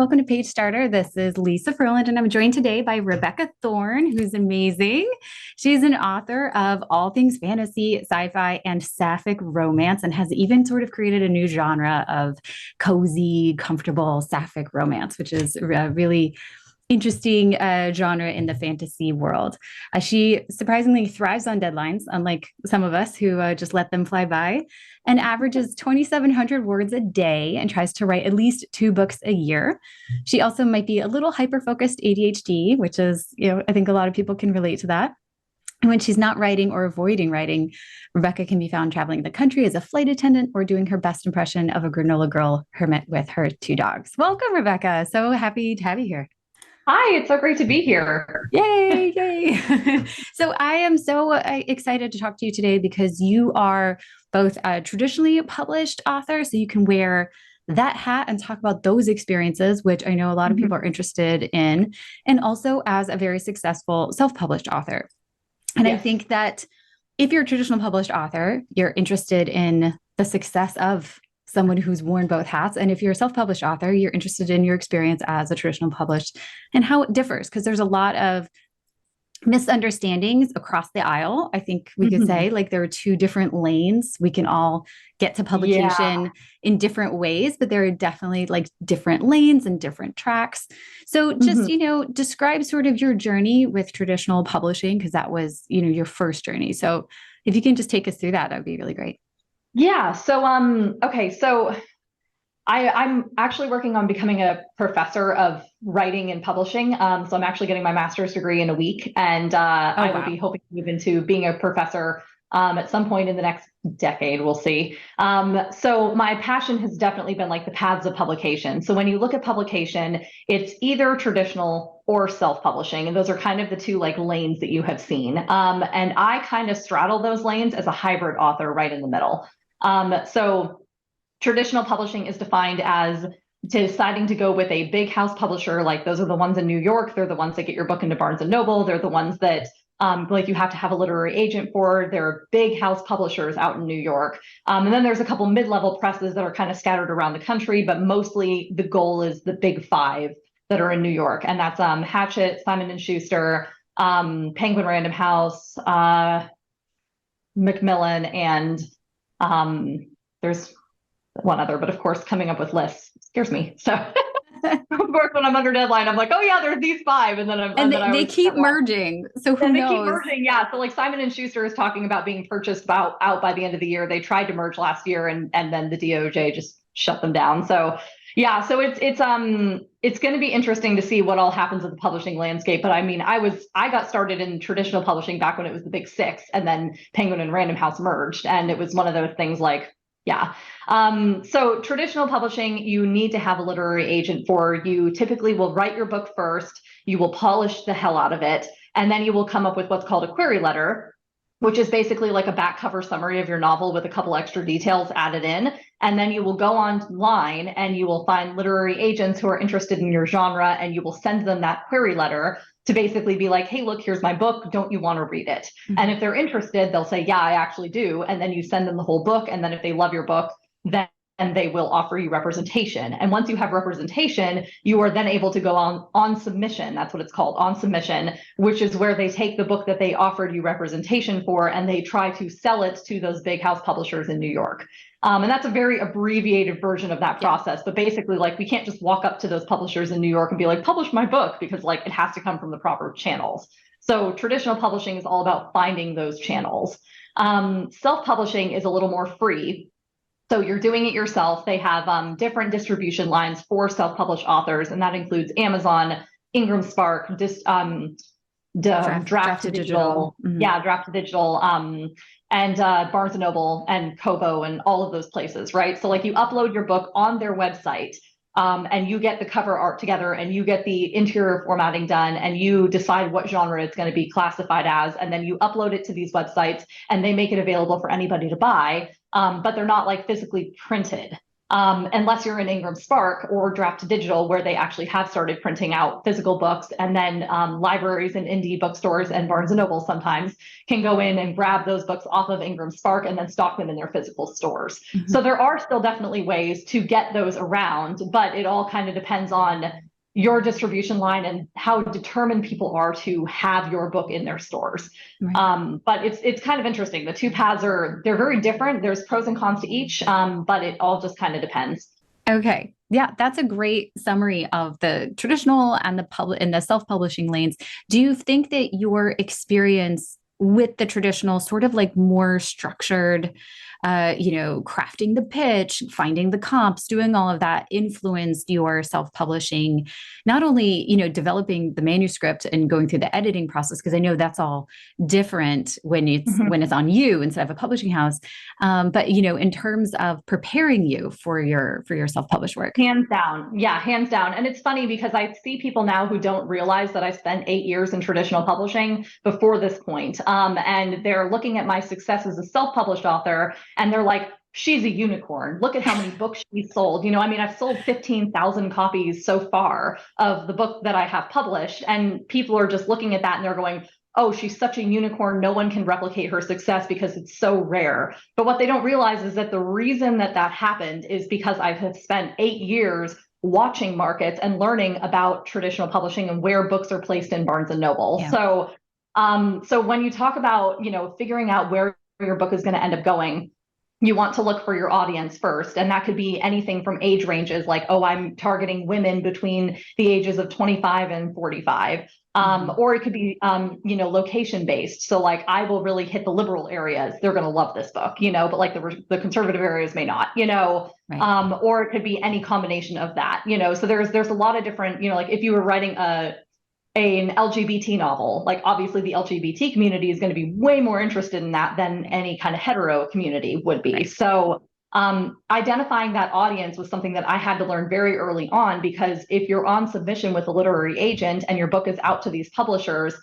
Welcome to PageStarter. This is Lisa Ferland, and I'm joined today by Rebecca Thorne, who's amazing. She's an author of all things fantasy, sci-fi, and sapphic romance, and has even sort of created a new genre of cozy, comfortable sapphic romance, which is really interesting genre in the fantasy world. She surprisingly thrives on deadlines, unlike some of us who just let them fly by, and averages 2,700 words a day and tries to write at least 2 books a year. She also might be a little hyper-focused ADHD, which is, I think a lot of people can relate to that. And when she's not writing or avoiding writing, Rebecca can be found traveling the country as a flight attendant or doing her best impression of a granola girl hermit with her 2 dogs. Welcome, Rebecca. So happy to have you here. Hi, it's so great to be here. Yay, yay. So I am so excited to talk to you today because you are both a traditionally published author, so you can wear that hat and talk about those experiences, which I know a lot of people are interested in, and also as a very successful self-published author. And Yes. I think that if you're a traditional published author, you're interested in the success of someone who's worn both hats. And if you're a self-published author, you're interested in your experience as a traditional published and how it differs, because there's a lot of misunderstandings across the aisle. I think we could say like there are 2 different lanes. We can all get to publication in different ways, but there are definitely like different lanes and different tracks. So just, describe sort of your journey with traditional publishing, because that was, your first journey. So if you can just take us through that, that would be really great. Yeah. So, okay. So I'm actually working on becoming a professor of writing and publishing. So I'm actually getting my master's degree in a week, and I will be hoping to move into being a professor at some point in the next decade. We'll see. So my passion has definitely been like the paths of publication. So when you look at publication, it's either traditional or self-publishing, and those are kind of the 2 like lanes that you have seen. And I kind of straddle those lanes as a hybrid author right in the middle. So traditional publishing is defined as deciding to go with a big house publisher. Like those are the ones in New York. They're the ones that get your book into Barnes and Noble. They're the ones that like you have to have a literary agent for. There are big house publishers out in New York. And then there's a couple mid-level presses that are kind of scattered around the country, but mostly the goal is the big 5 that are in New York. And that's Hachette, Simon & Schuster, Penguin Random House, Macmillan, and there's one other, but of course, coming up with lists scares me. So of course, when I'm under deadline, I'm like, oh yeah, there's these 5. And then they keep merging. So who knows? They keep merging. Yeah. So like Simon & Schuster is talking about being purchased out by the end of the year. They tried to merge last year and then the DOJ just shut them down. So yeah, so it's going to be interesting to see what all happens with the publishing landscape. But I mean, I got started in traditional publishing back when it was the big 6, and then Penguin and Random House merged, and it was one of those things like, yeah. So traditional publishing, you need to have a literary agent for. You typically will write your book first, you will polish the hell out of it, and then you will come up with what's called a query letter, which is basically like a back cover summary of your novel with a couple extra details added in. And then you will go online and you will find literary agents who are interested in your genre, and you will send them that query letter to basically be like, hey, look, here's my book. Don't you want to read it? And if they're interested, they'll say, yeah, I actually do. And then you send them the whole book. And then if they love your book, then they will offer you representation. And once you have representation, you are then able to go on submission. That's what it's called, on submission, which is where they take the book that they offered you representation for and they try to sell it to those big house publishers in New York. And that's a very abbreviated version of that process. But basically, like, we can't just walk up to those publishers in New York and be like, publish my book, because like it has to come from the proper channels. So traditional publishing is all about finding those channels. Self-publishing is a little more free. So you're doing it yourself. They have different distribution lines for self-published authors, and that includes Amazon, Ingram Spark, Draft to Digital. Yeah, Draft to Digital, and Barnes and Noble and Kobo and all of those places, right? So like you upload your book on their website, and you get the cover art together, and you get the interior formatting done, and you decide what genre it's going to be classified as, and then you upload it to these websites, and they make it available for anybody to buy, but they're not like physically printed. unless you're in Ingram Spark or Draft to Digital, where they actually have started printing out physical books. And then libraries and indie bookstores and Barnes and Noble sometimes can go in and grab those books off of Ingram Spark and then stock them in their physical stores. Mm-hmm. So there are still definitely ways to get those around, but it all kind of depends on your distribution line and how determined people are to have your book in their stores. Right. But it's kind of interesting. The two paths they're very different. There's pros and cons to each, but it all just kind of depends. Okay. Yeah, that's a great summary of the traditional and the self-publishing lanes. Do you think that your experience with the traditional sort of like more structured, crafting the pitch, finding the comps, doing all of that influenced your self-publishing, not only, developing the manuscript and going through the editing process, because I know that's all different when it's on you instead of a publishing house. But, in terms of preparing you for your self-published work. Hands down. Yeah, hands down. And it's funny because I see people now who don't realize that I spent 8 years in traditional publishing before this point. And they're looking at my success as a self-published author and they're like, she's a unicorn. Look at how many books she sold. I've sold 15,000 copies so far of the book that I have published. And people are just looking at that and they're going, oh, she's such a unicorn. No one can replicate her success because it's so rare. But what they don't realize is that the reason that happened is because I have spent 8 years watching markets and learning about traditional publishing and where books are placed in Barnes and Noble. Yeah. So when you talk about, figuring out where your book is going to end up going, you want to look for your audience first. And that could be anything from age ranges like, oh, I'm targeting women between the ages of 25 and 45. Or it could be, location based. So like, I will really hit the liberal areas. They're going to love this book, but like the conservative areas may not, right. Or it could be any combination of that, so there's a lot of different, like if you were writing an LGBT novel, like obviously the LGBT community is going to be way more interested in that than any kind of hetero community would be. Right. So identifying that audience was something that I had to learn very early on, because if you're on submission with a literary agent and your book is out to these publishers,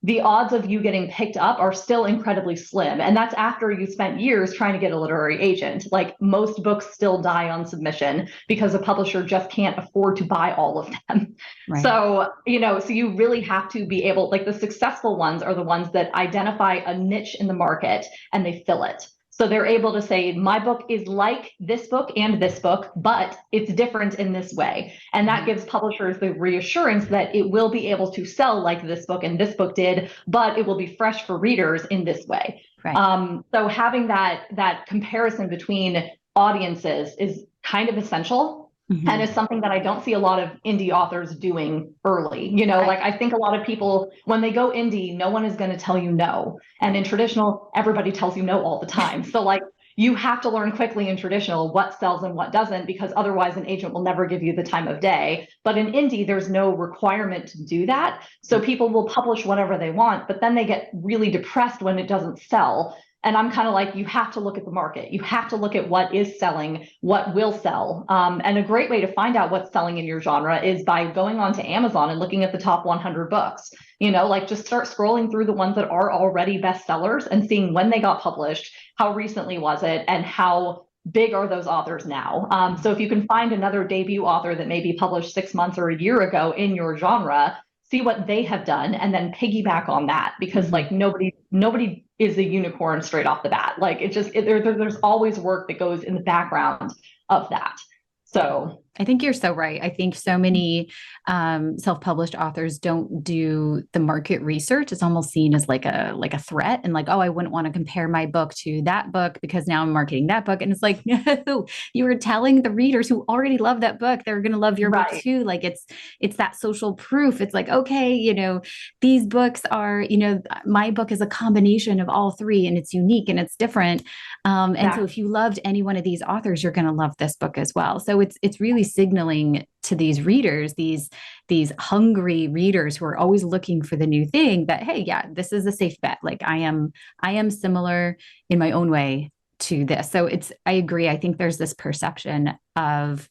the odds of you getting picked up are still incredibly slim. And that's after you spent years trying to get a literary agent. Like most books still die on submission because a publisher just can't afford to buy all of them. Right. So you really have to be able, like the successful ones are the ones that identify a niche in the market and they fill it. So they're able to say, my book is like this book and this book, but it's different in this way. And that gives publishers the reassurance that it will be able to sell like this book and this book did, but it will be fresh for readers in this way. Right. So having that comparison between audiences is kind of essential. Mm-hmm. And it's something that I don't see a lot of indie authors doing early. Right. Like I think a lot of people, when they go indie, no one is going to tell you no. And in traditional, everybody tells you no all the time. So like you have to learn quickly in traditional what sells and what doesn't, because otherwise an agent will never give you the time of day. But in indie, there's no requirement to do that. So people will publish whatever they want, but then they get really depressed when it doesn't sell. And I'm kind of like, you have to look at the market. You have to look at what is selling, what will sell. And a great way to find out what's selling in your genre is by going onto Amazon and looking at the top 100 books. Like just start scrolling through the ones that are already bestsellers and seeing when they got published, how recently was it, and how big are those authors now. So if you can find another debut author that maybe published 6 months or a year ago in your genre, see what they have done and then piggyback on that, because like nobody is a unicorn straight off the bat. Like there's always work that goes in the background of that. So I think you're so right. I think so many self-published authors don't do the market research. It's almost seen as like a threat, and like, oh, I wouldn't want to compare my book to that book because now I'm marketing that book. And it's like, no, you were telling the readers who already love that book, they're going to love your book too. Like it's that social proof. It's like, okay, these books are, my book is a combination of all three, and it's unique and it's different. And so if you loved any one of these authors, you're going to love this book as well. So it's really signaling to these readers, these hungry readers who are always looking for the new thing, that, hey, yeah, this is a safe bet. Like I am similar in my own way to this. So I agree. I think there's this perception of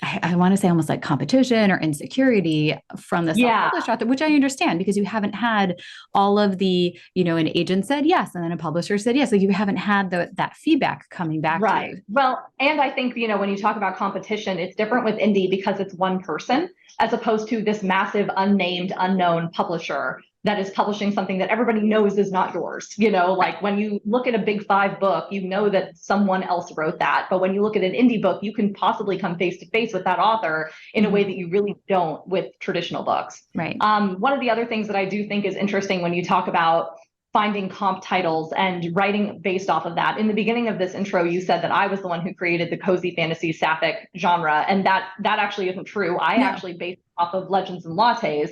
I want to say almost like competition or insecurity from the Yeah. self-published author, which I understand because you haven't had all of the, an agent said yes, and then a publisher said yes. So you haven't had that feedback coming back to Right. you. Well, and I think, when you talk about competition, it's different with indie because it's one person as opposed to this massive, unnamed, unknown publisher that is publishing something that everybody knows is not yours. Like when you look at a big five book, you know that someone else wrote that. But when you look at an indie book, you can possibly come face to face with that author in a way that you really don't with traditional books. Right. One of the other things that I do think is interesting when you talk about finding comp titles and writing based off of that. In the beginning of this intro, you said that I was the one who created the cozy fantasy sapphic genre, and that actually isn't true. I actually based off of Legends and Lattes,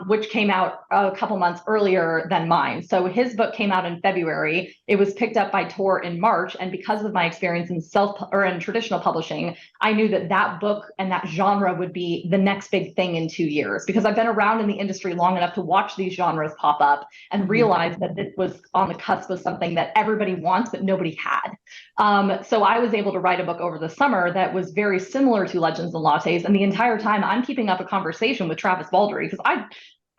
which came out a couple months earlier than mine. So his book came out in February. It was picked up by Tor in March, and because of my experience in traditional publishing, I knew that book and that genre would be the next big thing in 2 years, because I've been around in the industry long enough to watch these genres pop up and realize that this was on the cusp of something that everybody wants but nobody had. So I was able to write a book over the summer that was very similar to Legends and Lattes, and the entire time I'm keeping up a conversation with Travis Baldry, because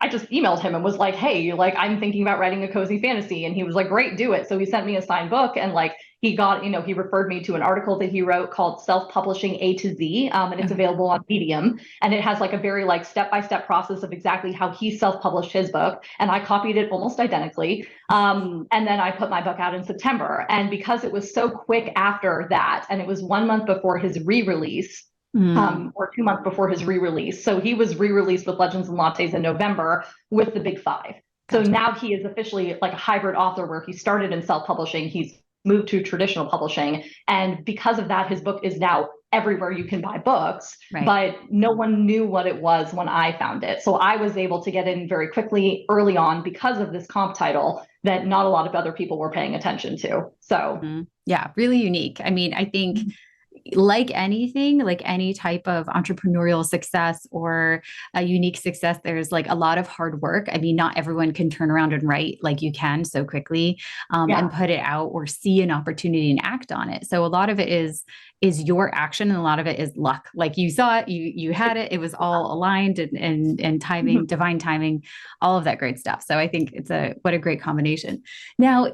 I just emailed him and was like, hey, like, I'm thinking about writing a cozy fantasy. And he was like, great, do it. So he sent me a signed book, and like he got, he referred me to an article that he wrote called Self-Publishing A to Z. And it's available on Medium. And it has like a very like step-by-step process of exactly how he self-published his book. And I copied it almost identically. And then I put my book out in September. And because it was so quick after that, and it was 1 month before his re-release, or 2 months before his re-release. So he was re-released with Legends and Lattes in November with the big five. So now he is officially like a hybrid author where he started in self-publishing. He's moved to traditional publishing. And because of that, his book is now everywhere you can buy books, but no one knew what it was when I found it. So I was able to get in very quickly early on because of this comp title that not a lot of other people were paying attention to. So yeah, really unique. I mean, I think like anything, like any type of entrepreneurial success or a unique success, there's like a lot of hard work. I mean, not everyone can turn around and write like you can so quickly and put it out or see an opportunity and act on it. So a lot of it is your action, and a lot of it is luck. Like you saw it, you had it, it was all aligned and timing, divine timing, all of that great stuff. So I think what a great combination. Now,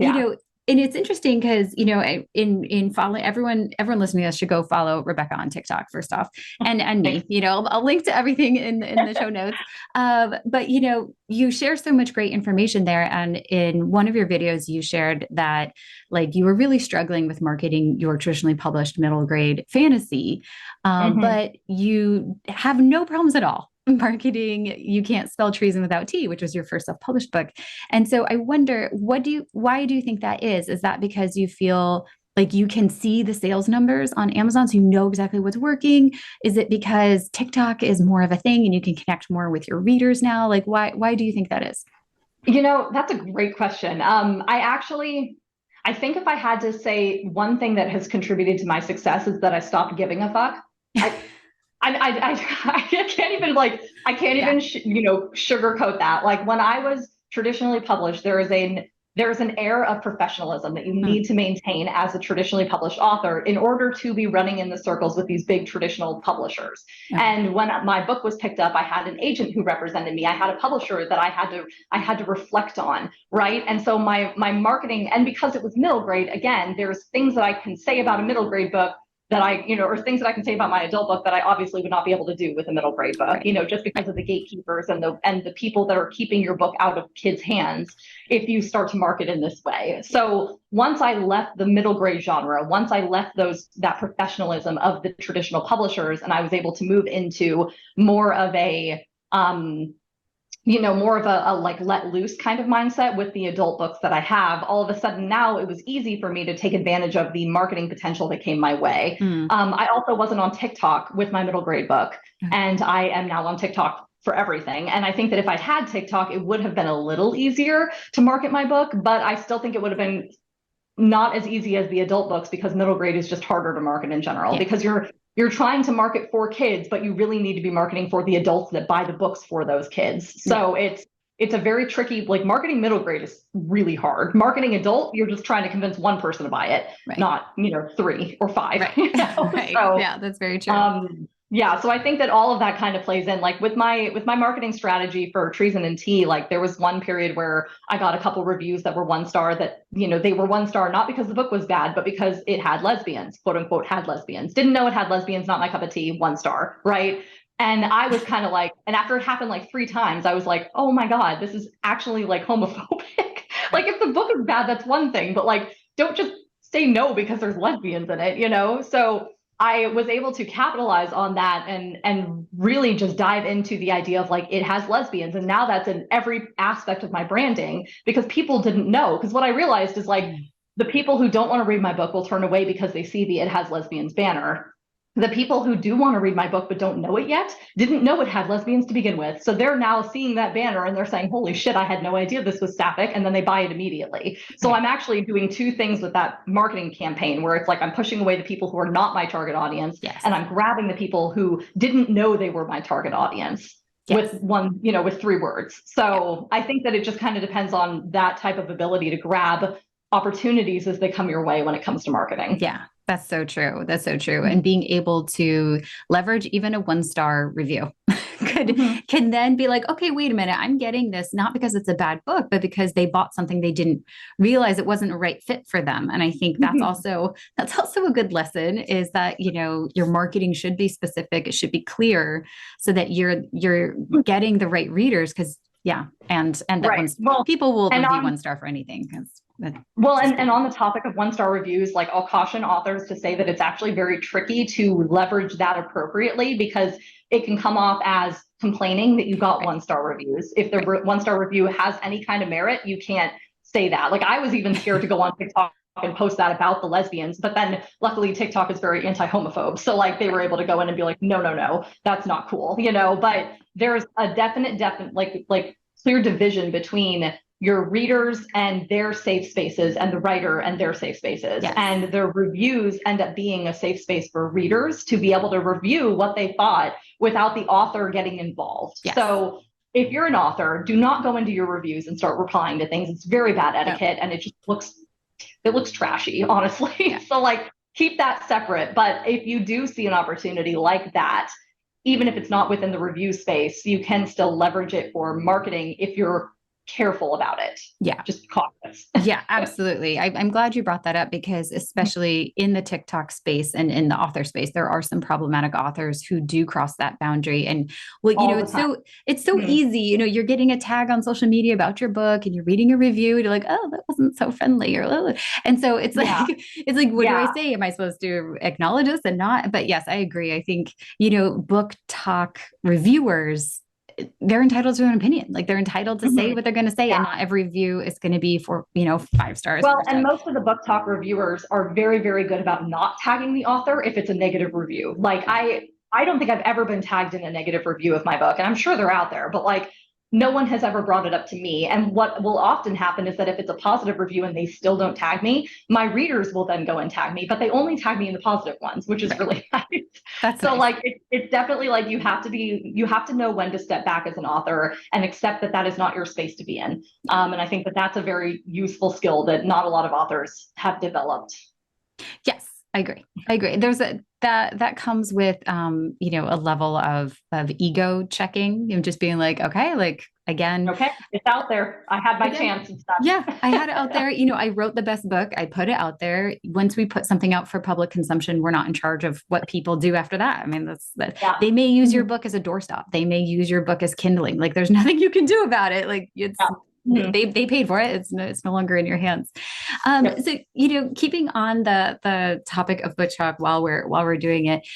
and it's interesting because, in following everyone listening to us should go follow Rebecca on TikTok first off, and me, I'll link to everything in the show notes. But, you share so much great information there. And in one of your videos, you shared that like you were really struggling with marketing your traditionally published middle grade fantasy, but you have no problems at all marketing You Can't Spell Treason Without T, which was your first self-published book. And so I wonder, why do you think that is? Is that because you feel like you can see the sales numbers on Amazon, so you know exactly what's working? Is it because TikTok is more of a thing and you can connect more with your readers now? Like, why do you think that is? That's a great question. I think if I had to say one thing that has contributed to my success is that I stopped giving a fuck. I can't even sugarcoat that. Like when I was traditionally published, there is an air of professionalism that you need to maintain as a traditionally published author in order to be running in the circles with these big traditional publishers. And when my book was picked up, I had an agent who represented me. I had a publisher that I had to reflect on, right? And so my marketing, and because it was middle grade, again, there's things that I can say about a middle grade book that or things that I can say about my adult book that I obviously would not be able to do with a middle grade book, just because of the gatekeepers and the people that are keeping your book out of kids' hands if you start to market in this way. So once I left the middle grade genre, once I left that professionalism of the traditional publishers, and I was able to move into more of a like let loose kind of mindset with the adult books that I have, all of a sudden now it was easy for me to take advantage of the marketing potential that came my way. I also wasn't on TikTok with my middle grade book, and I am now on TikTok for everything. And I think that if I'd had TikTok, it would have been a little easier to market my book, but I still think it would have been not as easy as the adult books, because middle grade is just harder to market in general, because you're trying to market for kids, but you really need to be marketing for the adults that buy the books for those kids. So it's a very tricky, like marketing middle grade is really hard. Marketing adult, you're just trying to convince one person to buy it, not, 3 or 5. Right. So, yeah, that's very true. Yeah, so I think that all of that kind of plays in. Like with my marketing strategy for Treason and Tea, like there was one period where I got a couple reviews that were 1 star that, they were 1 star, not because the book was bad, but because it had lesbians, quote unquote, had lesbians. Didn't know it had lesbians, not my cup of tea, 1 star, right? And I was kind of like, and after it happened like 3 times, I was like, oh my God, this is actually like homophobic. Like if the book is bad, that's one thing, but like don't just say no because there's lesbians in it. So I was able to capitalize on that and really just dive into the idea of like it has lesbians. And now that's in every aspect of my branding because people didn't know. Because what I realized is like the people who don't want to read my book will turn away because they see the it has lesbians banner. The people who do want to read my book but don't know it yet didn't know it had lesbians to begin with. So they're now seeing that banner and they're saying, holy shit, I had no idea this was sapphic. And then they buy it immediately. So I'm actually doing 2 things with that marketing campaign where it's like I'm pushing away the people who are not my target audience. Yes. And I'm grabbing the people who didn't know they were my target audience. Yes. with 3 words. So I think that it just kind of depends on that type of ability to grab opportunities as they come your way when it comes to marketing. Yeah. That's so true. That's so true. And being able to leverage even a 1 star review can then be like, okay, wait a minute. I'm getting this not because it's a bad book, but because they bought something they didn't realize it wasn't a right fit for them. And I think that's also a good lesson is that, your marketing should be specific. It should be clear so that you're getting the right readers. Cause and that people will review 1 star for anything. Well, and on the topic of 1 star reviews, like I'll caution authors to say that it's actually very tricky to leverage that appropriately because it can come off as complaining that you got 1 star reviews. If the 1 star review has any kind of merit, you can't say that. Like I was even scared to go on TikTok and post that about the lesbians, but then luckily TikTok is very anti-homophobe. So like they were able to go in and be like, no, that's not cool, but there's a definite like clear division between your readers and their safe spaces and the writer and their safe spaces. Yes. And the reviews end up being a safe space for readers to be able to review what they thought without the author getting involved. Yes. So if you're an author, do not go into your reviews and start replying to things. It's very bad etiquette and it just looks trashy, honestly. Yeah. So like keep that separate. But if you do see an opportunity like that, even if it's not within the review space, you can still leverage it for marketing if you're careful about it. Yeah. Just cautious. Yeah, absolutely. I'm glad you brought that up because especially in the TikTok space and in the author space, there are some problematic authors who do cross that boundary. And it's so easy, you're getting a tag on social media about your book and you're reading a review and you're like, oh, that wasn't so friendly and so it's like, what do I say? Am I supposed to acknowledge this and not? But yes, I agree. I think, BookTok reviewers, they're entitled to an opinion. Like they're entitled to say what they're going to say. And not every review is going to be for, 5 stars. Well, and most of the BookTok reviewers are very, very good about not tagging the author if it's a negative review. Like I don't think I've ever been tagged in a negative review of my book. And I'm sure they're out there, but like no one has ever brought it up to me. And what will often happen is that if it's a positive review and they still don't tag me, my readers will then go and tag me, but they only tag me in the positive ones, which is really nice. That's so nice. Like it's definitely like you have to know when to step back as an author and accept that is not your space to be in. And I think that's a very useful skill that not a lot of authors have developed. Yes, I agree. There's that comes with, a level of ego checking, just being like, okay, like again, okay, it's out there. I had my chance and stuff. Yeah, I had it out there. I wrote the best book. I put it out there. Once we put something out for public consumption, we're not in charge of what people do after that. I mean, they may use your book as a doorstop. They may use your book as kindling. Like there's nothing you can do about it. Like it's, they paid for it. It's no longer in your hands. So, keeping on the topic of BookTok while we're doing it,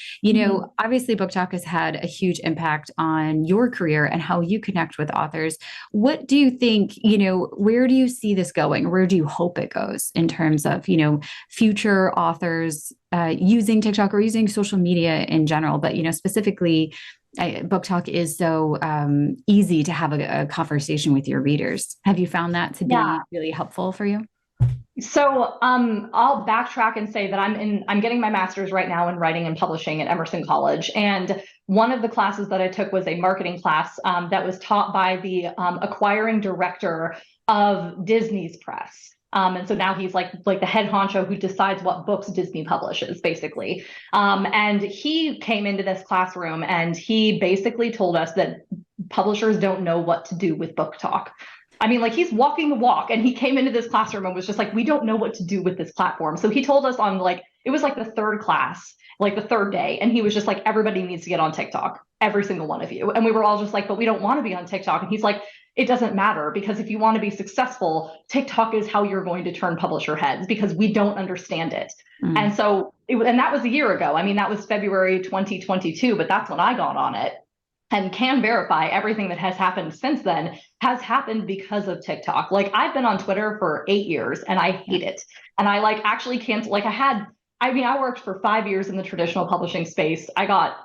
obviously BookTok has had a huge impact on your career and how you connect with authors. What do you think, where do you see this going? Where do you hope it goes in terms of, future authors using TikTok or using social media in general, but, specifically BookTok is so easy to have a conversation with your readers. Have you found that to be really helpful for you? So I'll backtrack and say that I'm getting my master's right now in writing and publishing at Emerson College. And one of the classes that I took was a marketing class that was taught by the acquiring director of Disney's press. And so now he's like the head honcho who decides what books Disney publishes, basically. And he came into this classroom and he basically told us that publishers don't know what to do with BookTok. I mean, like, he's walking the walk, and he came into this classroom and was just like, we don't know what to do with this platform. So he told us on, like, it was like the third class, like the third day. And he was just like, everybody needs to get on TikTok, every single one of you. And we were all just like, but we don't want to be on TikTok. And he's like, it doesn't matter, because if you want to be successful, TikTok is how you're going to turn publisher heads, because we don't understand it. And so, and that was a year ago. I mean, that was February 2022, but that's when I got on it. And can verify everything that has happened since then has happened because of TikTok. Like, I've been on Twitter for 8 years and I hate it. And I like actually can't, like, I worked for 5 years in the traditional publishing space. I got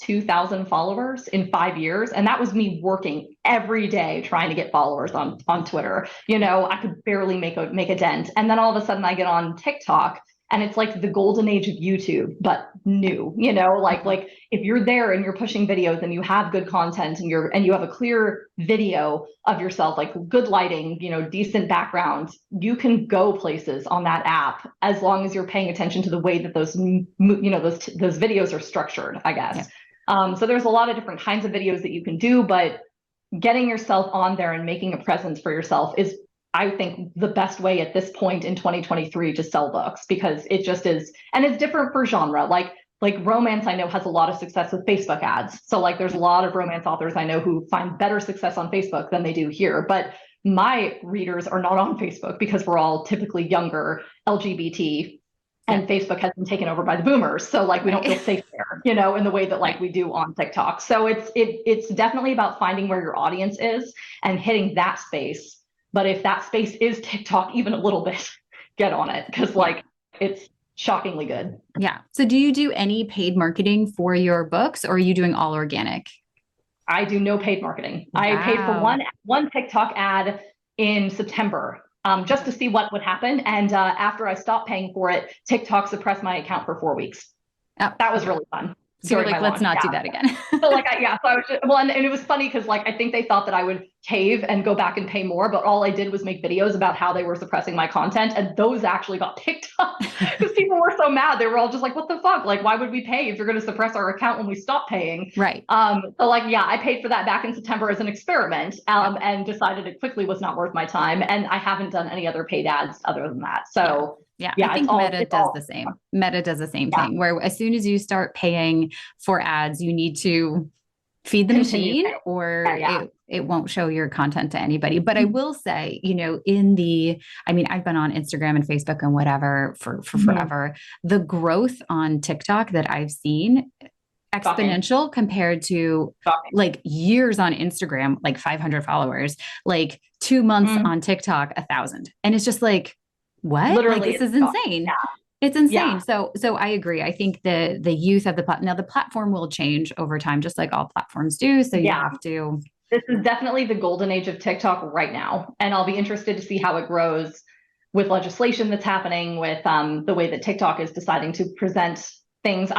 2,000 followers in 5 years. And that was me working every day trying to get followers on Twitter. You know, I could barely make a dent. And then all of a sudden I get on TikTok, and it's like the golden age of YouTube, but new, you know, like if you're there and you're pushing videos and you have good content and you have a clear video of yourself, like good lighting, you know, decent background, you can go places on that app, as long as you're paying attention to the way that those videos are structured, I guess. Yeah. So there's a lot of different kinds of videos that you can do, but getting yourself on there and making a presence for yourself is, I think, the best way at this point in 2023 to sell books, because it just is, and it's different per genre. Like romance, I know, has a lot of success with Facebook ads. So like there's a lot of romance authors I know who find better success on Facebook than they do here. But my readers are not on Facebook, because we're all typically younger, LGBT, and Facebook has been taken over by the boomers. So like we don't feel safe there, you know, in the way that like we do on TikTok. So it's definitely about finding where your audience is and hitting that space. But if that space is TikTok even a little bit, get on it, because like it's shockingly good. Yeah. So do you do any paid marketing for your books, or are you doing all organic? I do no paid marketing. Wow. I paid for one TikTok ad in September, just to see what would happen. And after I stopped paying for it, TikTok suppressed my account for 4 weeks. Oh. That was really fun. So you're like, let's not do that again. So like, so I was just, well, and it was funny because like, I think they thought that I would cave and go back and pay more, but all I did was make videos about how they were suppressing my content. And those actually got picked up because people were so mad. They were all just like, what the fuck? Like, why would we pay if you're going to suppress our account when we stop paying? Right. So like, I paid for that back in September as an experiment, and decided it quickly was not worth my time. And I haven't done any other paid ads other than that. So yeah, I think Meta does the same. Meta does the same thing, where as soon as you start paying for ads, you need to feed the machine, or it won't show your content to anybody. But I will say, you know, I've been on Instagram and Facebook and whatever for forever. The growth on TikTok that I've seen, exponential compared to like years on Instagram, like 500 followers, like 2 months on TikTok, 1,000. And it's just like, what? Literally, like, this is insane. It's insane. So I agree. I think the youth of the platform, now the platform will change over time, just like all platforms do. So you have to. This is definitely the golden age of TikTok right now. And I'll be interested to see how it grows with legislation that's happening, with the way that TikTok is deciding to present things.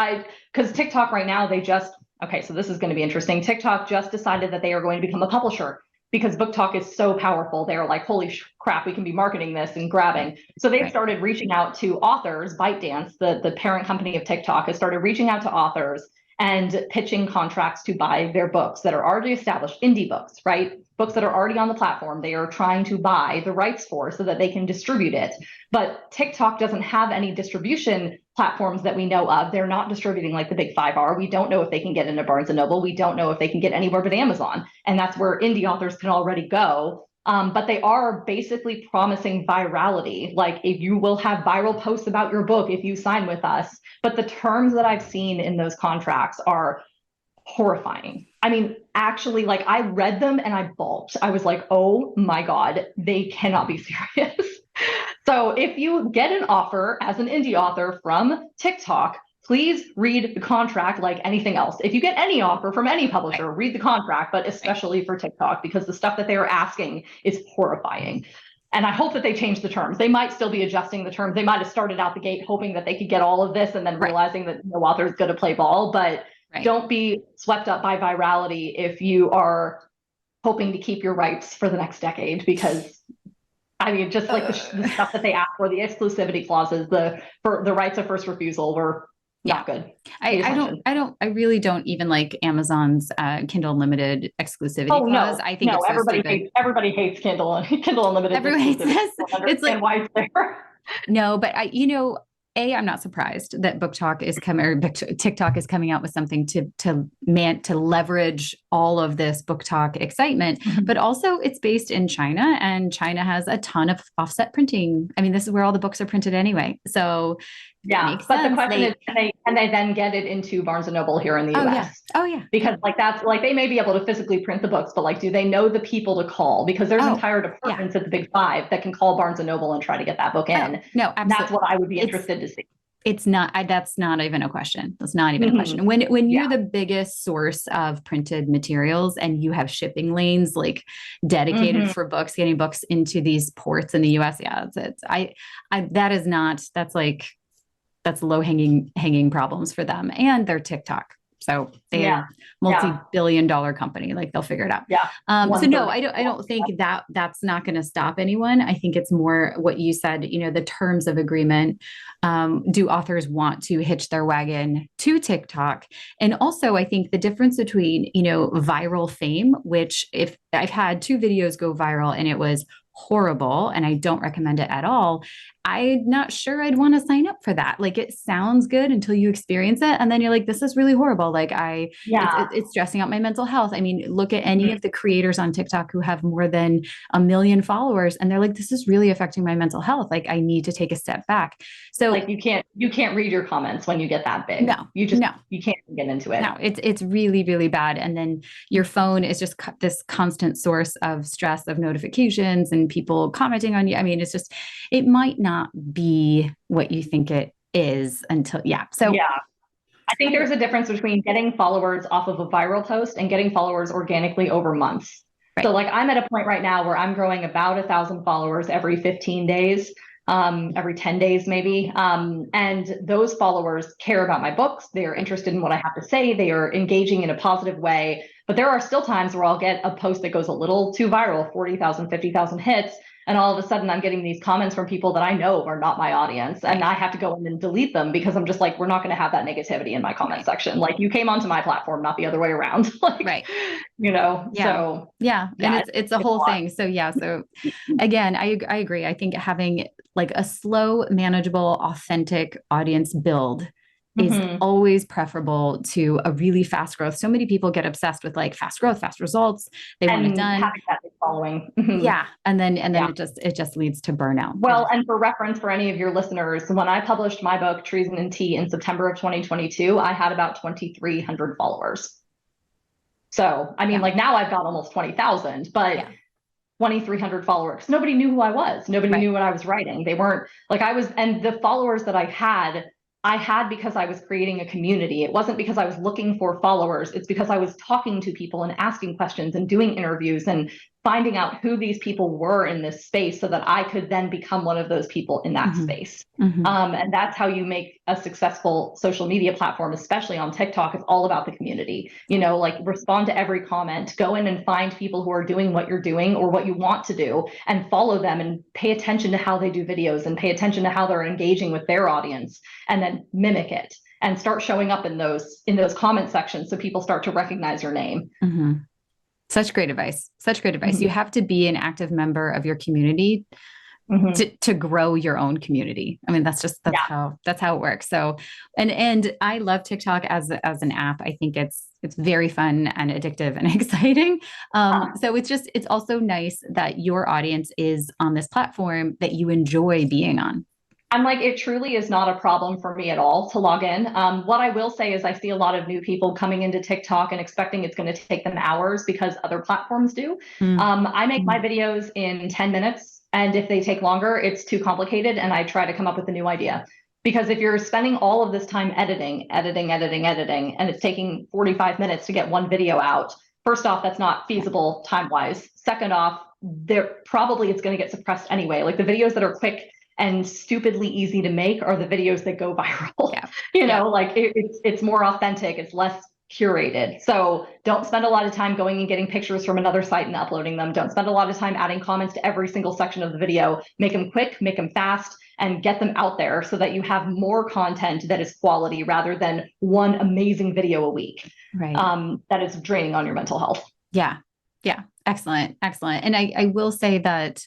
Because TikTok right now, so this is going to be interesting. TikTok just decided that they are going to become a publisher, because BookTok is so powerful. They're like, holy crap, we can be marketing this and grabbing. So they've started reaching out to authors. ByteDance, the parent company of TikTok, has started reaching out to authors and pitching contracts to buy their books that are already established, indie books, right? Books that are already on the platform. They are trying to buy the rights for so that they can distribute it. But TikTok doesn't have any distribution platforms that we know of. They're not distributing like the big five are. We don't know if they can get into Barnes & Noble. We don't know if they can get anywhere but Amazon. And that's where indie authors can already go. But they are basically promising virality. Like, if you will have viral posts about your book if you sign with us. But the terms that I've seen in those contracts are horrifying. I mean, actually, like, I read them and I balked. I was like, oh my God, they cannot be serious. So if you get an offer as an indie author from TikTok, please read the contract like anything else. If you get any offer from any publisher, read the contract, but especially for TikTok, because the stuff that they are asking is horrifying. And I hope that they change the terms. They might still be adjusting the terms. They might have started out the gate hoping that they could get all of this and then realizing that no author is going to play ball. But don't be swept up by virality if you are hoping to keep your rights for the next decade, because I mean, just like the stuff that they asked for, the exclusivity clauses, for the rights of first refusal were not good. I really don't even like Amazon's Kindle Unlimited exclusivity clause. I think it's so stupid. Everybody hates Kindle Unlimited. Everyone hates this. It's like, why it's there. No, but I'm not surprised that BookTok is coming, or TikTok is coming out with something to leverage all of this BookTok excitement. Mm-hmm. But also, it's based in China, and China has a ton of offset printing. I mean, this is where all the books are printed anyway. So yeah, but the question is, can they then get it into Barnes and Noble here in the US? Oh yeah. Because that's they may be able to physically print the books, but do they know the people to call? Because there's entire departments at the Big Five that can call Barnes and Noble and try to get that book in. No, absolutely. That's what I would be interested to see. It's not, that's not even a question. That's not even a question. When you're the biggest source of printed materials and you have shipping lanes dedicated for books, getting books into these ports in the US. Yeah, that's low hanging problems for them and their TikTok. So they're multi-billion-dollar company, they'll figure it out. Yeah. So no, I don't think that's not going to stop anyone. I think it's more what you said, the terms of agreement. Do authors want to hitch their wagon to TikTok? And also I think the difference between, viral fame, which if I've had 2 videos go viral and it was horrible and I don't recommend it at all, I'm not sure I'd want to sign up for that. It sounds good until you experience it. And then you're like, this is really horrible. It's stressing out my mental health. I mean, look at any of the creators on TikTok who have more than 1 million followers. And they're like, this is really affecting my mental health. I need to take a step back. So you can't read your comments when you get that big. No, you can't get into it. No, it's really, really bad. And then your phone is just this constant source of stress, of notifications and people commenting on you. I mean, it might not be what you think it is until, So I think there's a difference between getting followers off of a viral post and getting followers organically over months. Right. So I'm at a point right now where I'm growing about 1,000 followers every 15 days, every 10 days maybe. And those followers care about my books. They are interested in what I have to say. They are engaging in a positive way. But there are still times where I'll get a post that goes a little too viral, 40,000, 50,000 hits. And all of a sudden I'm getting these comments from people that I know are not my audience. And I have to go in and delete them because I'm just we're not going to have that negativity in my comment section. You came onto my platform, not the other way around. Right. So and it's a whole thing. So again, I agree. I think having a slow, manageable, authentic audience build is always preferable to a really fast growth. So many people get obsessed with fast growth, fast results. They want it done. Having that following. Yeah. And then it just leads to burnout. Well, and for reference for any of your listeners, when I published my book, Treason and Tea, in September of 2022, I had about 2,300 followers. So, I mean, now I've got almost 20,000, but 2,300 followers. Nobody knew who I was. Nobody knew what I was writing. They weren't and the followers that I had because I was creating a community. It wasn't because I was looking for followers. It's because I was talking to people and asking questions and doing interviews and finding out who these people were in this space so that I could then become one of those people in that space. And that's how you make a successful social media platform, especially on TikTok. It's all about the community, respond to every comment, go in and find people who are doing what you're doing or what you want to do and follow them and pay attention to how they do videos and pay attention to how they're engaging with their audience and then mimic it and start showing up in those comment sections so people start to recognize your name. Such great advice. You have to be an active member of your community to grow your own community. I mean, that's how it works. So, and I love TikTok as an app. I think it's very fun and addictive and exciting. So it's also nice that your audience is on this platform that you enjoy being on. I'm it truly is not a problem for me at all to log in. What I will say is I see a lot of new people coming into TikTok and expecting it's going to take them hours because other platforms do. I make my videos in 10 minutes. And if they take longer, it's too complicated. And I try to come up with a new idea. Because if you're spending all of this time editing, and it's taking 45 minutes to get one video out, first off, that's not feasible time-wise. Second off, it's going to get suppressed anyway. The videos that are quick and stupidly easy to make are the videos that go viral. It's more authentic. It's less curated. So don't spend a lot of time going and getting pictures from another site and uploading them. Don't spend a lot of time adding comments to every single section of the video. Make them quick, make them fast, and get them out there so that you have more content that is quality rather than one amazing video a week. Right. That is draining on your mental health. Yeah. Yeah. Excellent. Excellent. And I will say that,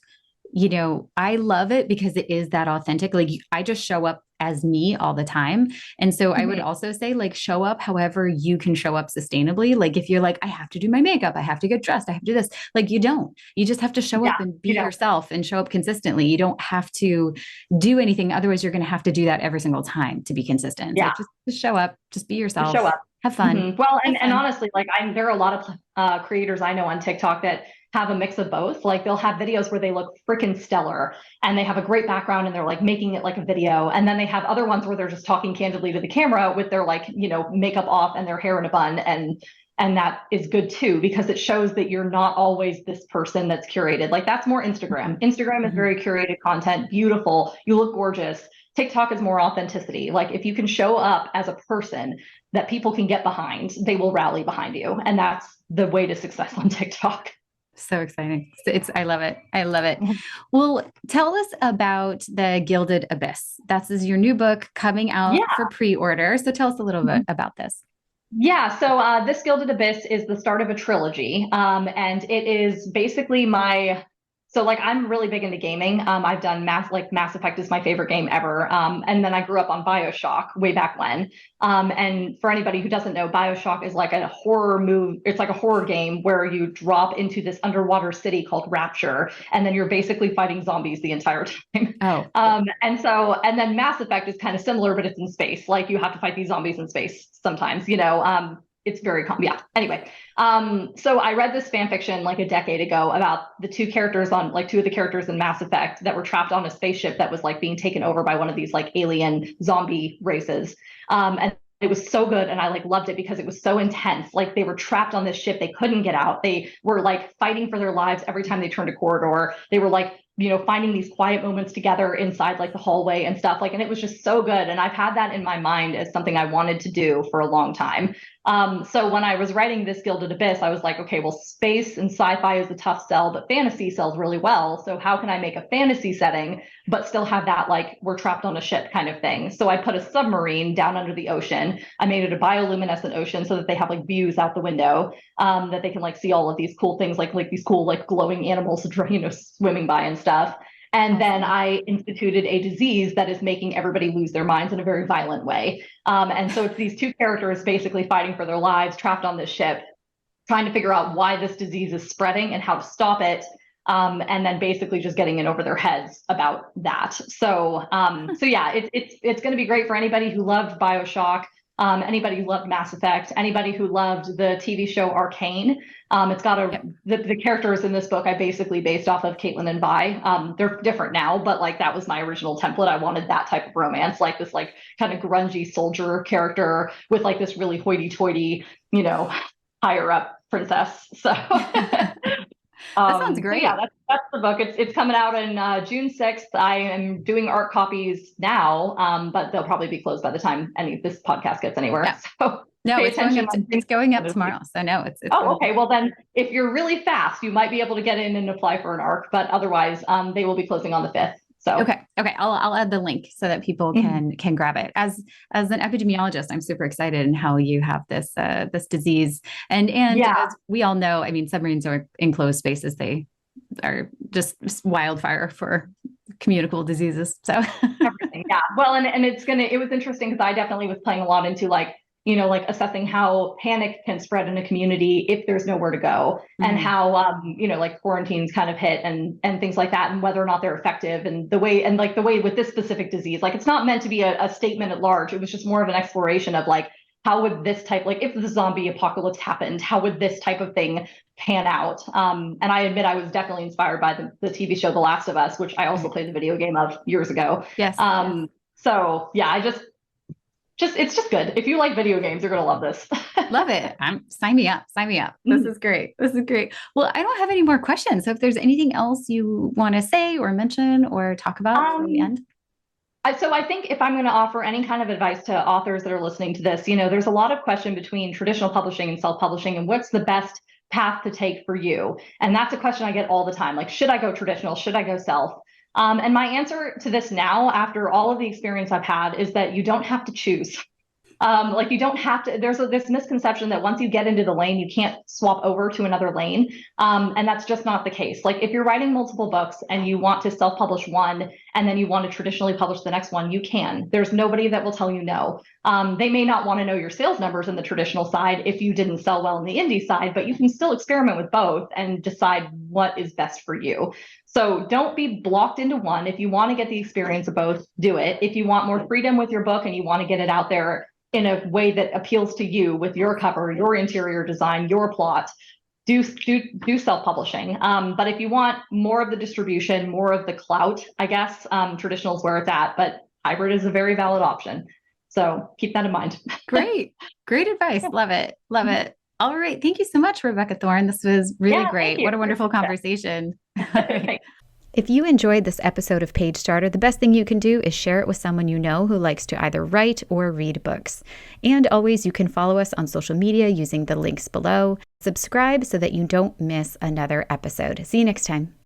you know, I love it because it is that authentic. Like I just show up as me all the time. And so I would also say like, show up however you can show up sustainably. Like if you're like, I have to do my makeup, I have to get dressed, I have to do this. Like you don't, you just have to show up and be yourself and show up consistently. You don't have to do anything. Otherwise you're going to have to do that every single time to be consistent. Yeah. So just show up, just be yourself, just show up, have fun. Well, and honestly, like there are a lot of creators I know on TikTok that have a mix of both. Like they'll have videos where they look freaking stellar and they have a great background and they're like making it like a video. And then they have other ones where they're just talking candidly to the camera with their like, you know, makeup off and their hair in a bun. And that is good too, because it shows that you're not always this person that's curated. Like that's more Instagram. Instagram is very curated content, beautiful. You look gorgeous. TikTok is more authenticity. Like if you can show up as a person that people can get behind, they will rally behind you. And that's the way to success on TikTok. So exciting. I love it. I love it. Well, tell us about The Gilded Abyss. That's your new book coming out for pre-order. So tell us a little bit about this. Yeah. So this Gilded Abyss is the start of a trilogy. And it is basically so like I'm really big into gaming. I've done Mass Effect is my favorite game ever. And then I grew up on BioShock way back when. And for anybody who doesn't know, BioShock is like a horror it's like a horror game where you drop into this underwater city called Rapture, and then you're basically fighting zombies the entire time. Oh. And then Mass Effect is kind of similar, but it's in space. Like you have to fight these zombies in space sometimes, you know. It's very anyway. So I read this fan fiction like a decade ago about the two of the characters in Mass Effect that were trapped on a spaceship that was like being taken over by one of these like alien zombie races. And it was so good. And I like loved it because it was so intense. Like they were trapped on this ship. They couldn't get out. They were like fighting for their lives every time they turned a corridor. They were like, you know, finding these quiet moments together inside like the hallway and stuff like, and it was just so good. And I've had that in my mind as something I wanted to do for a long time. So when I was writing this Gilded Abyss, I was like, okay, well, space and sci-fi is a tough sell, but fantasy sells really well. So how can I make a fantasy setting, but still have that like we're trapped on a ship kind of thing? So I put a submarine down under the ocean. I made it a bioluminescent ocean so that they have like views out the window, that they can like see all of these cool things, like these cool like glowing animals, you know, swimming by and stuff. And then I instituted a disease that is making everybody lose their minds in a very violent way. And so it's these two characters basically fighting for their lives, trapped on this ship, trying to figure out why this disease is spreading and how to stop it. And then basically just getting in over their heads about that. So yeah, it's going to be great for anybody who loved BioShock, anybody who loved Mass Effect, anybody who loved the TV show Arcane. It's got the characters in this book I basically based off of Caitlin and Vi. They're different now, but like that was my original template. I wanted that type of romance, like this like kind of grungy soldier character with like this really hoity-toity, you know, higher up princess. So that sounds great. So yeah, that's the book. It's coming out in June 6th. I am doing art copies now, but they'll probably be closed by the time this podcast gets anywhere. Yeah. So no, it's going up tomorrow. So no, it's okay. Well, then if you're really fast, you might be able to get in and apply for an ARC, but otherwise they will be closing on the 5th. So okay. I'll add the link so that people can grab it. As an epidemiologist, I'm super excited in how you have this disease. And as we all know, I mean, submarines are enclosed spaces. They are just wildfire for communicable diseases. So everything. Yeah. Well, and it was interesting because I definitely was playing a lot into like, you know, like assessing how panic can spread in a community if there's nowhere to go, and how, you know, like quarantines kind of hit and things like that, and whether or not they're effective, and the way with this specific disease, like it's not meant to be a statement at large. It was just more of an exploration of like, how would this type, like if the zombie apocalypse happened, how would this type of thing pan out? And I admit I was definitely inspired by the TV show The Last of Us, which I also played the video game of years ago. Yes. So yeah, it's just good. If you like video games, you're going to love this. Love it. Sign me up. This is great. Well, I don't have any more questions. So if there's anything else you want to say or mention or talk about before we end. So I think if I'm going to offer any kind of advice to authors that are listening to this, there's a lot of question between traditional publishing and self-publishing, and what's the best path to take for you? And that's a question I get all the time. Like, should I go traditional? Should I go self? And my answer to this now, after all of the experience I've had, is that you don't have to choose. Like, you don't have to, there's this misconception that once you get into the lane, you can't swap over to another lane. And that's just not the case. Like, if you're writing multiple books and you want to self-publish one, and then you want to traditionally publish the next one, you can. There's nobody that will tell you no. They may not want to know your sales numbers in the traditional side if you didn't sell well in the indie side, but you can still experiment with both and decide what is best for you. So don't be blocked into one. If you want to get the experience of both, do it. If you want more freedom with your book and you want to get it out there in a way that appeals to you with your cover, your interior design, your plot, do self-publishing. But if you want more of the distribution, more of the clout, I guess, traditional is where it's at, but hybrid is a very valid option. So keep that in mind. Great advice. Love it. Love it. All right. Thank you so much, Rebecca Thorne. This was really great. What a wonderful conversation. If you enjoyed this episode of PageStarter, the best thing you can do is share it with someone you know who likes to either write or read books. And always, you can follow us on social media using the links below. Subscribe so that you don't miss another episode. See you next time.